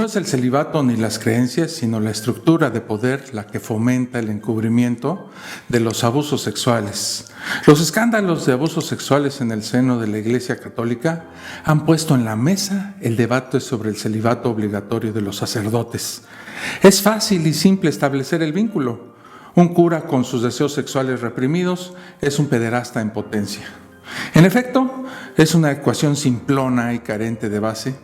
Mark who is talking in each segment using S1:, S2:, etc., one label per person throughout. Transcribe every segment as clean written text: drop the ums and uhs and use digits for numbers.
S1: No es el celibato ni las creencias, sino la estructura de poder la que fomenta el encubrimiento de los abusos sexuales. Los escándalos de abusos sexuales en el seno de la Iglesia Católica han puesto en la mesa el debate sobre el celibato obligatorio de los sacerdotes. Es fácil y simple establecer el vínculo. Un cura con sus deseos sexuales reprimidos es un pederasta en potencia. En efecto, es una ecuación simplona y carente de base,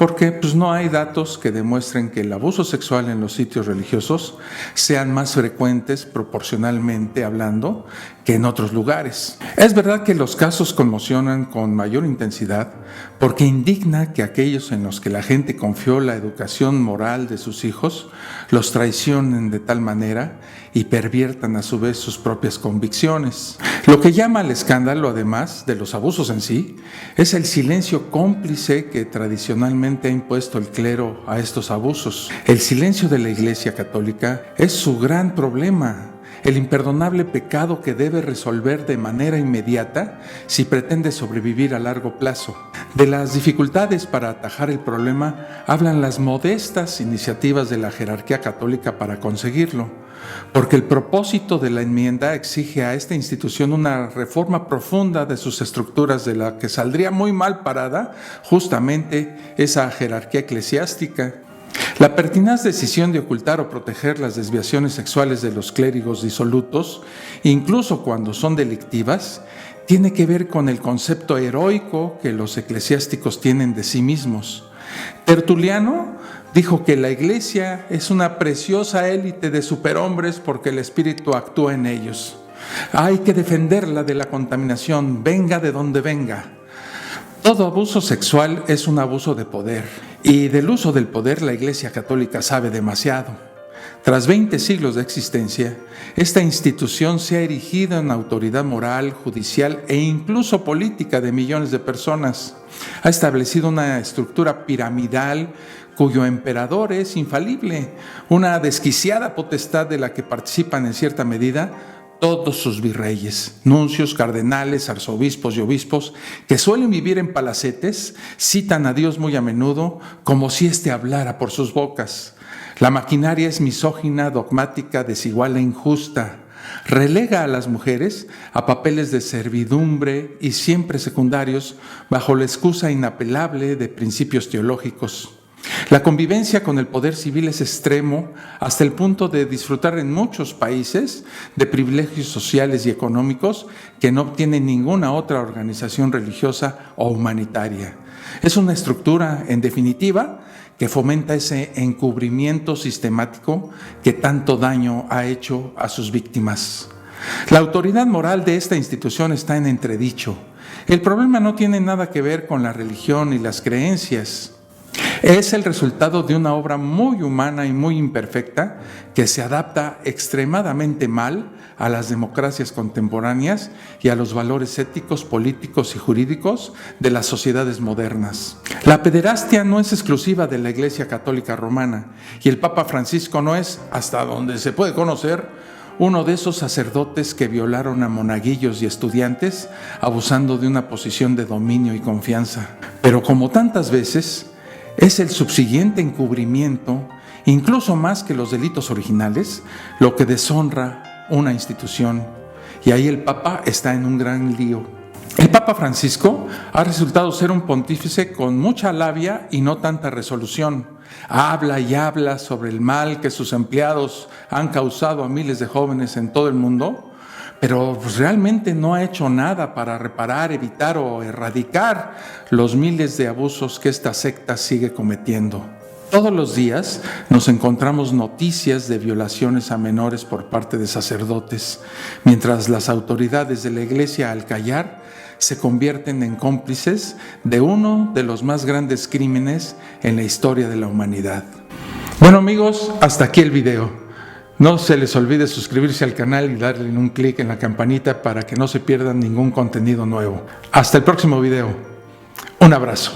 S1: porque no hay datos que demuestren que el abuso sexual en los sitios religiosos sean más frecuentes proporcionalmente hablando que en otros lugares. Es verdad que los casos conmocionan con mayor intensidad porque indigna que aquellos en los que la gente confió la educación moral de sus hijos los traicionen de tal manera y perviertan a su vez sus propias convicciones. Lo que llama al escándalo, además de los abusos en sí, es el silencio cómplice que tradicionalmente ha impuesto el clero a estos abusos. El silencio de la Iglesia Católica es su gran problema, el imperdonable pecado que debe resolver de manera inmediata si pretende sobrevivir a largo plazo. De las dificultades para atajar el problema hablan las modestas iniciativas de la jerarquía católica para conseguirlo, porque el propósito de la enmienda exige a esta institución una reforma profunda de sus estructuras, de la que saldría muy mal parada justamente esa jerarquía eclesiástica. La pertinaz decisión de ocultar o proteger las desviaciones sexuales de los clérigos disolutos, incluso cuando son delictivas, tiene que ver con el concepto heroico que los eclesiásticos tienen de sí mismos. Tertuliano dijo que la Iglesia es una preciosa élite de superhombres porque el Espíritu actúa en ellos. Hay que defenderla de la contaminación, venga de donde venga. Todo abuso sexual es un abuso de poder, y del uso del poder la Iglesia Católica sabe demasiado. Tras 20 siglos de existencia, esta institución se ha erigido en autoridad moral, judicial e incluso política de millones de personas. Ha establecido una estructura piramidal cuyo emperador es infalible, una desquiciada potestad de la que participan en cierta medida todos sus virreyes, nuncios, cardenales, arzobispos y obispos, que suelen vivir en palacetes, citan a Dios muy a menudo como si éste hablara por sus bocas. La maquinaria es misógina, dogmática, desigual e injusta. Relega a las mujeres a papeles de servidumbre y siempre secundarios bajo la excusa inapelable de principios teológicos. La convivencia con el poder civil es extremo hasta el punto de disfrutar en muchos países de privilegios sociales y económicos que no obtiene ninguna otra organización religiosa o humanitaria. Es una estructura, en definitiva, que fomenta ese encubrimiento sistemático que tanto daño ha hecho a sus víctimas. La autoridad moral de esta institución está en entredicho. El problema no tiene nada que ver con la religión y las creencias. Es el resultado de una obra muy humana y muy imperfecta que se adapta extremadamente mal a las democracias contemporáneas y a los valores éticos, políticos y jurídicos de las sociedades modernas. La pederastia no es exclusiva de la Iglesia Católica Romana y el Papa Francisco no es, hasta donde se puede conocer, uno de esos sacerdotes que violaron a monaguillos y estudiantes abusando de una posición de dominio y confianza. Pero como tantas veces, es el subsiguiente encubrimiento, incluso más que los delitos originales, lo que deshonra una institución. Y ahí el Papa está en un gran lío. El Papa Francisco ha resultado ser un pontífice con mucha labia y no tanta resolución. Habla y habla sobre el mal que sus empleados han causado a miles de jóvenes en todo el mundo, pero realmente no ha hecho nada para reparar, evitar o erradicar los miles de abusos que esta secta sigue cometiendo. Todos los días nos encontramos noticias de violaciones a menores por parte de sacerdotes, mientras las autoridades de la Iglesia, al callar, se convierten en cómplices de uno de los más grandes crímenes en la historia de la humanidad. Bueno amigos, hasta aquí el video. No se les olvide suscribirse al canal y darle un clic en la campanita para que no se pierdan ningún contenido nuevo. Hasta el próximo video. Un abrazo.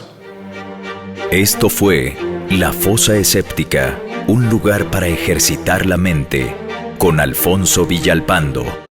S2: Esto fue La Fosa Escéptica, un lugar para ejercitar la mente, con Alfonso Villalpando.